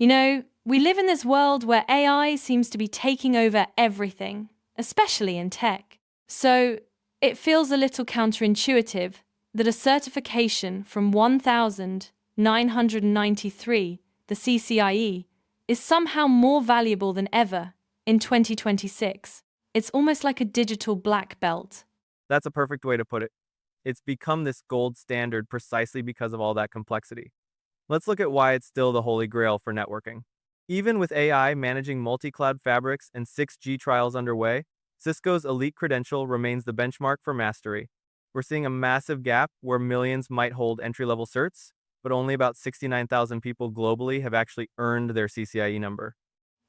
We live in this world where AI seems to be taking over everything, especially in tech. So it feels a little counterintuitive that a certification from 1993, the CCIE, is somehow more valuable than ever in 2026. It's almost like a digital black belt. That's a perfect way to put it. It's become this gold standard precisely because of all that complexity. Let's look at why it's still the holy grail for networking. Even with AI managing multi-cloud fabrics and 6G trials underway, Cisco's elite credential remains the benchmark for mastery. We're seeing a massive gap where millions might hold entry-level certs, but only about 69,000 people globally have actually earned their CCIE number.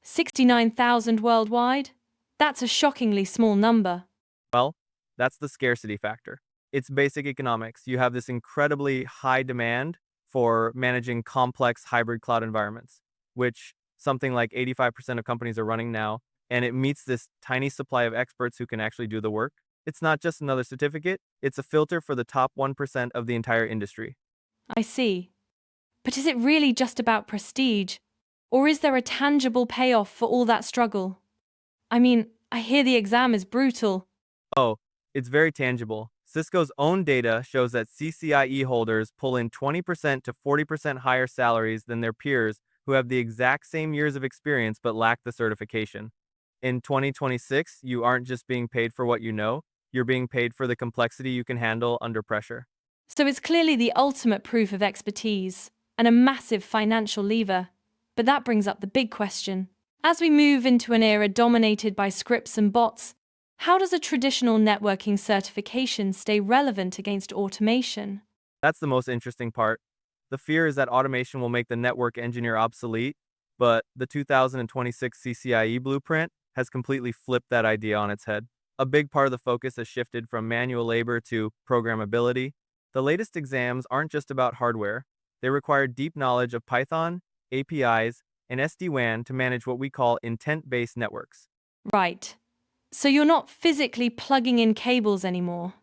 69,000 worldwide? That's a shockingly small number. Well, that's the scarcity factor. It's basic economics. You have this incredibly high demand for managing complex hybrid cloud environments, which something like 85% of companies are running now, and it meets this tiny supply of experts who can actually do the work. It's not just another certificate, it's a filter for the top 1% of the entire industry. I see. But is it really just about prestige? Or is there a tangible payoff for all that struggle? I hear the exam is brutal. Oh, it's very tangible. Cisco's own data shows that CCIE holders pull in 20% to 40% higher salaries than their peers who have the exact same years of experience but lack the certification. In 2026, you aren't just being paid for what you know, you're being paid for the complexity you can handle under pressure. So it's clearly the ultimate proof of expertise and a massive financial lever. But that brings up the big question. As we move into an era dominated by scripts and bots, how does a traditional networking certification stay relevant against automation? That's the most interesting part. The fear is that automation will make the network engineer obsolete, but the 2026 CCIE blueprint has completely flipped that idea on its head. A big part of the focus has shifted from manual labor to programmability. The latest exams aren't just about hardware. They require deep knowledge of Python, APIs, and SD-WAN to manage what we call intent-based networks. Right. So you're not physically plugging in cables anymore.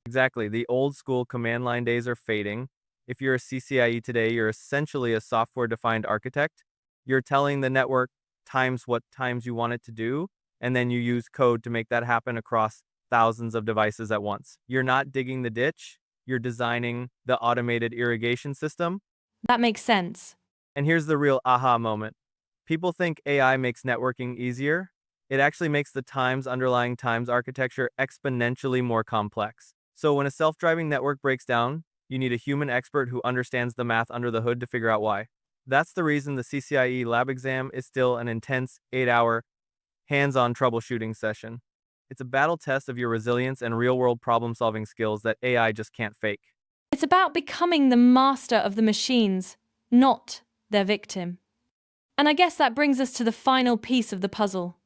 Exactly, the old school command line days are fading. If you're a CCIE today, you're essentially a software-defined architect. You're telling the network times what times you want it to do, and then you use code to make that happen across thousands of devices at once. You're not digging the ditch, you're designing the automated irrigation system. That makes sense. And here's the real aha moment. People think AI makes networking easier. It actually makes the times underlying times architecture exponentially more complex. So when a self-driving network breaks down, you need a human expert who understands the math under the hood to figure out why. That's the reason the CCIE lab exam is still an intense 8-hour hands-on troubleshooting session. It's a battle test of your resilience and real-world problem-solving skills that AI just can't fake. It's about becoming the master of the machines, not their victim. And I guess that brings us to the final piece of the puzzle.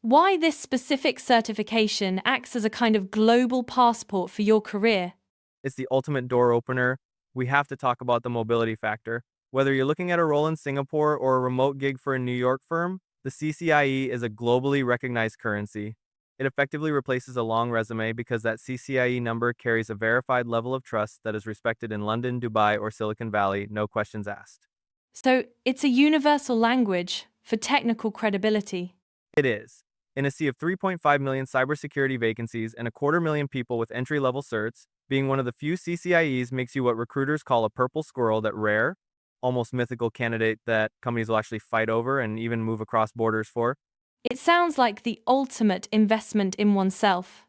Why this specific certification acts as a kind of global passport for your career. It's the ultimate door opener. We have to talk about the mobility factor. Whether you're looking at a role in Singapore or a remote gig for a New York firm, the CCIE is a globally recognized currency. It effectively replaces a long resume because that CCIE number carries a verified level of trust that is respected in London, Dubai, or Silicon Valley, no questions asked. So it's a universal language for technical credibility. It is. In a sea of 3.5 million cybersecurity vacancies and 250,000 people with entry-level certs, being one of the few CCIEs makes you what recruiters call a purple squirrel, that rare, almost mythical candidate that companies will actually fight over and even move across borders for. It sounds like the ultimate investment in oneself.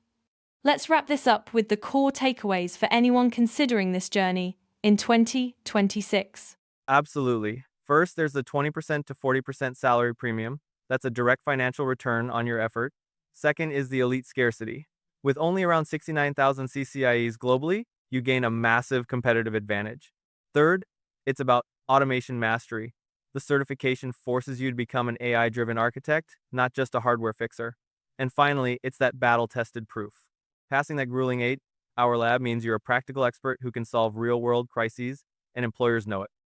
Let's wrap this up with the core takeaways for anyone considering this journey in 2026. Absolutely. First, there's the 20% to 40% salary premium. That's a direct financial return on your effort. Second is the elite scarcity. With only around 69,000 CCIEs globally, you gain a massive competitive advantage. Third, it's about automation mastery. The certification forces you to become an AI-driven architect, not just a hardware fixer. And finally, it's that battle-tested proof. Passing that grueling 8-hour lab means you're a practical expert who can solve real-world crises, and employers know it.